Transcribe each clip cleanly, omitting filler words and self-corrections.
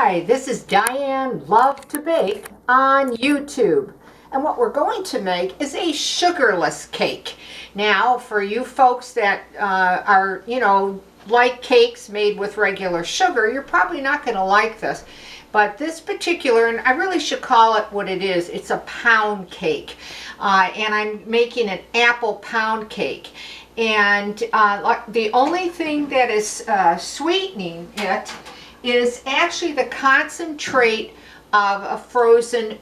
Hi, this is Diane Lovetobake on YouTube. And what we're going to make is a sugarless cake. Now, for you folks that are, like cakes made with regular sugar, you're probably not going to like this. But this particular, and I really should call it what it is, it's a pound cake. And I'm making an apple pound cake. And the only thing that is sweetening it is actually the concentrate of a frozen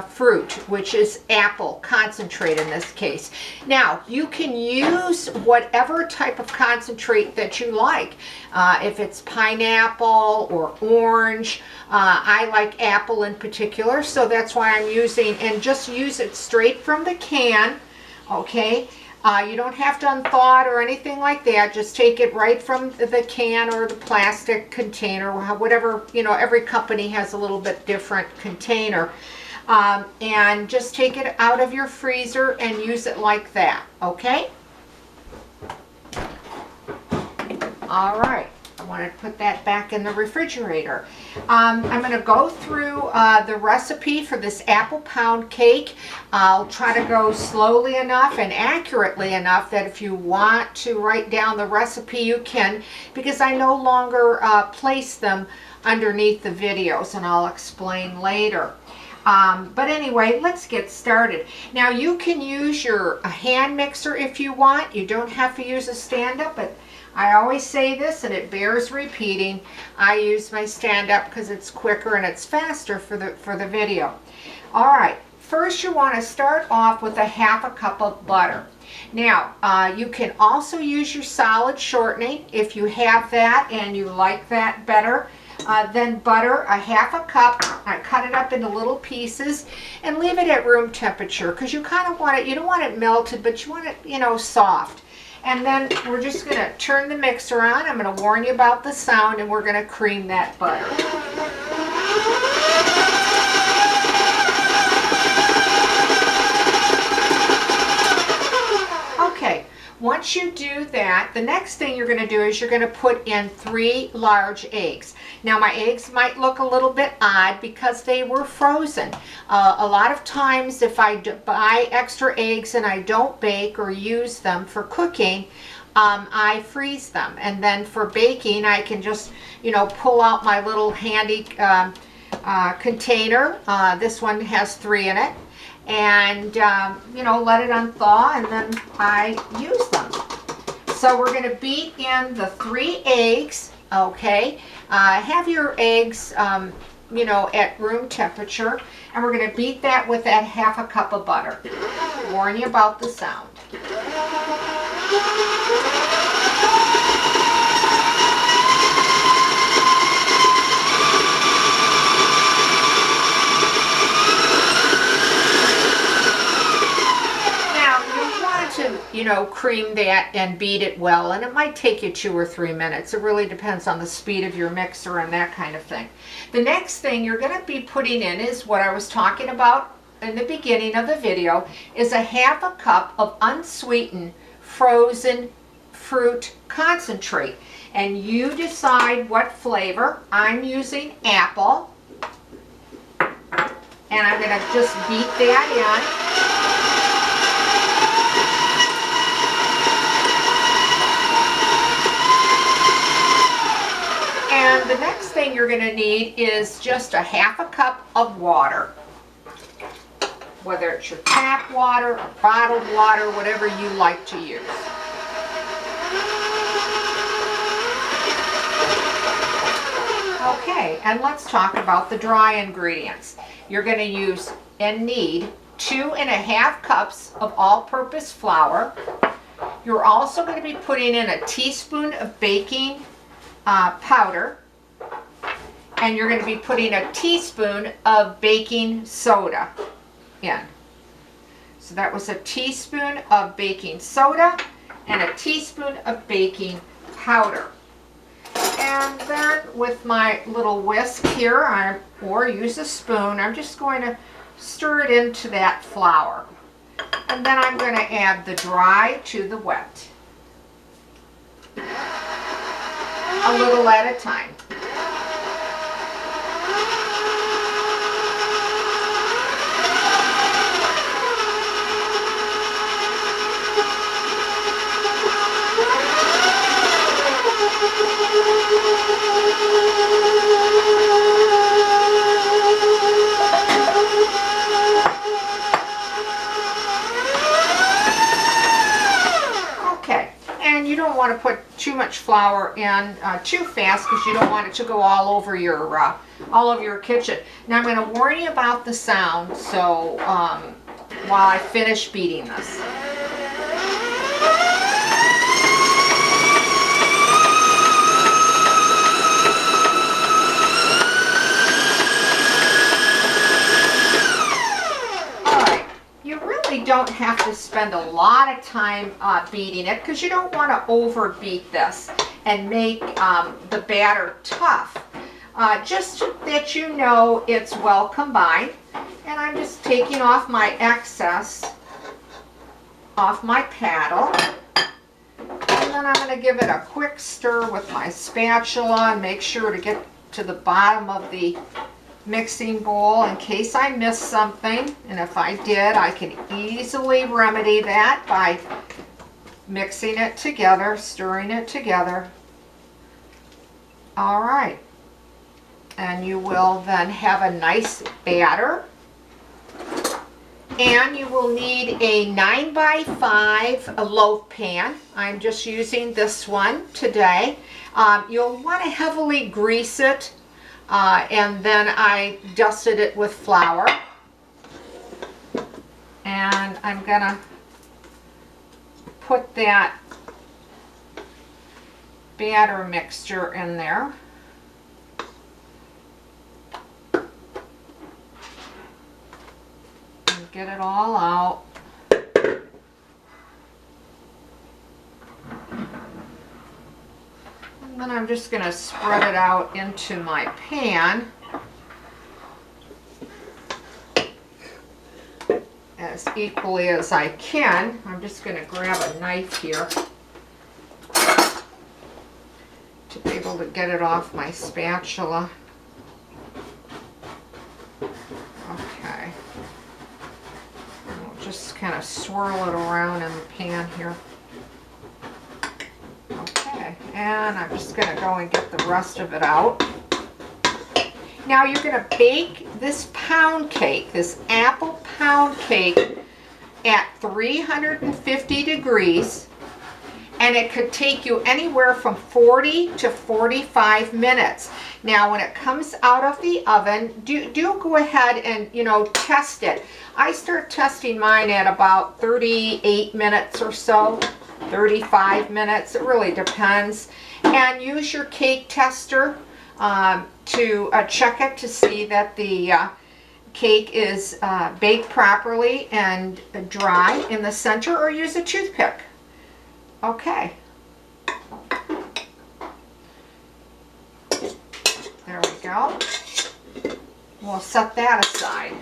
fruit, which is apple concentrate in this case. Now, you can use whatever type of concentrate that you like. If it's pineapple or orange, I like apple in particular, so that's why I'm using, and just use it straight from the can, okay? You don't have to unthaw it or anything like that. Just take it right from the can or the plastic container, whatever, every company has a little bit different container. And just take it out of your freezer and use it like that, okay? All right. I want to put that back in the refrigerator. I'm going to go through the recipe for this apple pound cake. I'll try to go slowly enough and accurately enough that if you want to write down the recipe, you can, because I no longer place them underneath the videos, and I'll explain later. But anyway, let's get started. Now, you can use your hand mixer if you want. You don't have to use a stand-up, but I always say this, and it bears repeating. I use my stand-up because it's quicker and it's faster for the video. All right, first you want to start off with a ½ cup of butter. Now, you can also use your solid shortening if you have that and you like that better. Then butter, a ½ cup. I cut it up into little pieces and leave it at room temperature because you kind of want it, you don't want it melted, but you want it, soft. And then we're just going to turn the mixer on. I'm going to warn you about the sound, and we're going to cream that butter. Okay, once you do that, the next thing you're going to do is you're going to put in 3 large eggs. Now, my eggs might look a little bit odd because they were frozen. A lot of times if I buy extra eggs and I don't bake or use them for cooking, I freeze them. And then for baking, I can just, pull out my little handy container. This one has 3 in it. And, let it unthaw, and then I use them. So we're going to beat in the 3 eggs, okay? Have your eggs, at room temperature, and we're going to beat that with that ½ cup of butter. Warn you about the sound. Cream that and beat it well, and it might take you 2 or 3 minutes. It really depends on the speed of your mixer and that kind of thing. The next thing you're going to be putting in is what I was talking about in the beginning of the video, is a ½ cup of unsweetened frozen fruit concentrate. And you decide what flavor. I'm using apple, and I'm going to just beat that in. And the next thing you're going to need is just a ½ cup of water. Whether it's your tap water or bottled water, whatever you like to use. Okay, and let's talk about the dry ingredients. You're going to use and need 2½ cups of all-purpose flour. You're also going to be putting in a teaspoon of baking powder, and you're going to be putting a teaspoon of baking soda in. So that was a teaspoon of baking soda and a teaspoon of baking powder. And then with my little whisk here, or use a spoon, I'm just going to stir it into that flour. And then I'm going to add the dry to the wet. A little at a time. Want to put too much flour in too fast because you don't want it to go all over your kitchen. Now I'm going to warn you about the sound, so while I finish beating this. Don't have to spend a lot of time beating it because you don't want to overbeat this and make the batter tough. Just that you know it's well combined. And I'm just taking off my excess off my paddle. And then I'm going to give it a quick stir with my spatula and make sure to get to the bottom of the mixing bowl in case I missed something, and if I did, I can easily remedy that by mixing it together, stirring it together. All right, and you will then have a nice batter, and you will need a 9x5 loaf pan. I'm just using this one today. You'll want to heavily grease it. And then I dusted it with flour, and I'm gonna put that batter mixture in there. And get it all out. And then I'm just going to spread it out into my pan as equally as I can. I'm just going to grab a knife here to be able to get it off my spatula. Okay. And we'll just kind of swirl it around in the pan here. And I'm just going to go and get the rest of it out. Now you're going to bake this pound cake, this apple pound cake, at 350 degrees, and it could take you anywhere from 40 to 45 minutes. Now when it comes out of the oven, do go ahead and, test it. I start testing mine at about 38 minutes or so. 35 minutes, it really depends. And use your cake tester to check it to see that the cake is baked properly and dry in the center, or use a toothpick. Okay. There we go. We'll set that aside.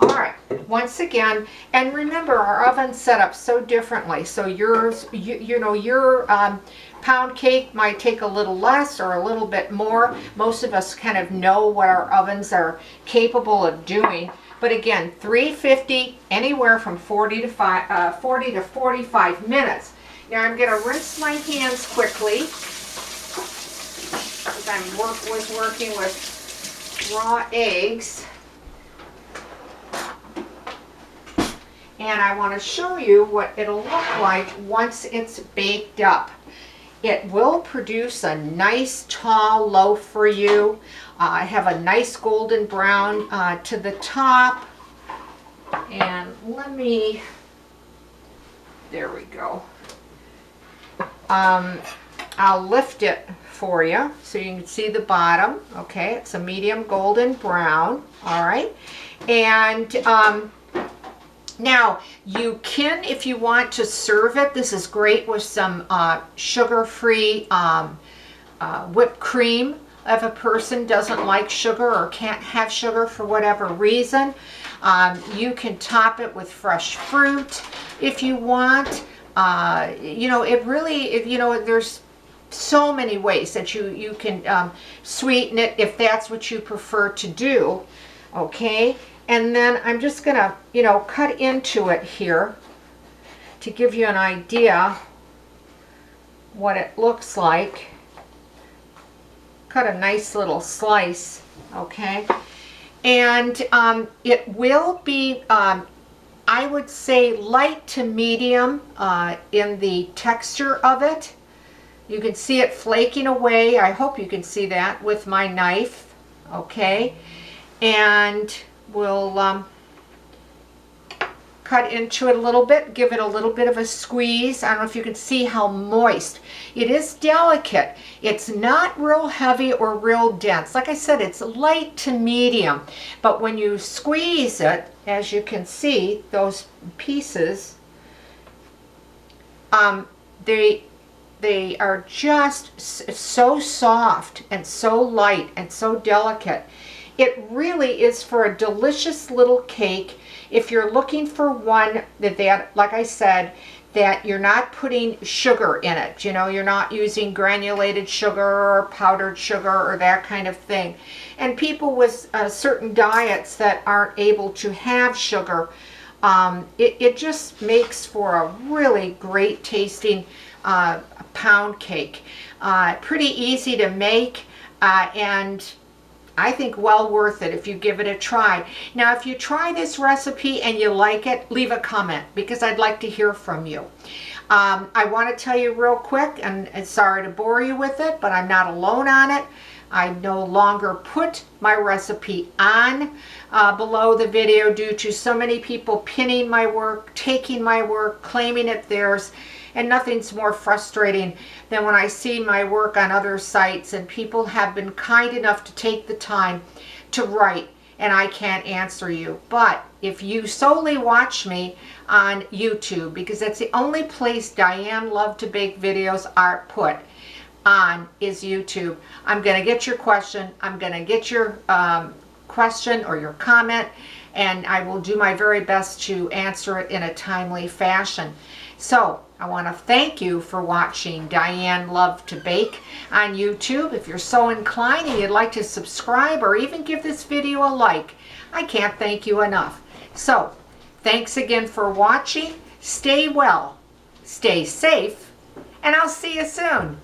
All right, once again, and remember our oven's set up so differently. So yours, your pound cake might take a little less or a little bit more. Most of us kind of know what our ovens are capable of doing. But again, 350, anywhere from 40 to 45 minutes. Now I'm going to rinse my hands quickly because I was working with raw eggs. And I want to show you what it'll look like once it's baked up. It will produce a nice tall loaf for you. Have a nice golden brown to the top. And there we go. I'll lift it for you so you can see the bottom. Okay, it's a medium golden brown. All right. And now, you can, if you want to serve it, this is great with some sugar-free whipped cream. If a person doesn't like sugar or can't have sugar for whatever reason, you can top it with fresh fruit if you want. It really, there's so many ways that you can sweeten it if that's what you prefer to do. Okay, and then I'm just gonna, you know, cut into it here to give you an idea what it looks like. Cut a nice little slice, okay? And it will be, I would say, light to medium in the texture of it. You can see it flaking away. I hope you can see that with my knife, okay? And we'll cut into it a little bit, give it a little bit of a squeeze. I don't know if you can see how moist. It is delicate. It's not real heavy or real dense. Like I said, it's light to medium. But when you squeeze it, as you can see, those pieces, they are just so soft and so light and so delicate. It really is for a delicious little cake. If you're looking for one that, like I said, that you're not putting sugar in it, you know, you're not using granulated sugar or powdered sugar or that kind of thing. And people with certain diets that aren't able to have sugar, it just makes for a really great tasting pound cake. Pretty easy to make, and I think well worth it if you give it a try. Now, if you try this recipe and you like it, leave a comment because I'd like to hear from you. I want to tell you real quick, and sorry to bore you with it, but I'm not alone on it. I no longer put my recipe on below the video due to so many people pinning my work, taking my work, claiming it theirs. And nothing's more frustrating than when I see my work on other sites and people have been kind enough to take the time to write and I can't answer you. But if you solely watch me on YouTube, because that's the only place Diane Lovetobake videos are put on, is YouTube, I'm going to get your question. I'm going to get your question or your comment, and I will do my very best to answer it in a timely fashion. So I want to thank you for watching Diane Lovetobake on YouTube. If you're so inclined and you'd like to subscribe or even give this video a like, I can't thank you enough. So thanks again for watching. Stay well, stay safe, and I'll see you soon.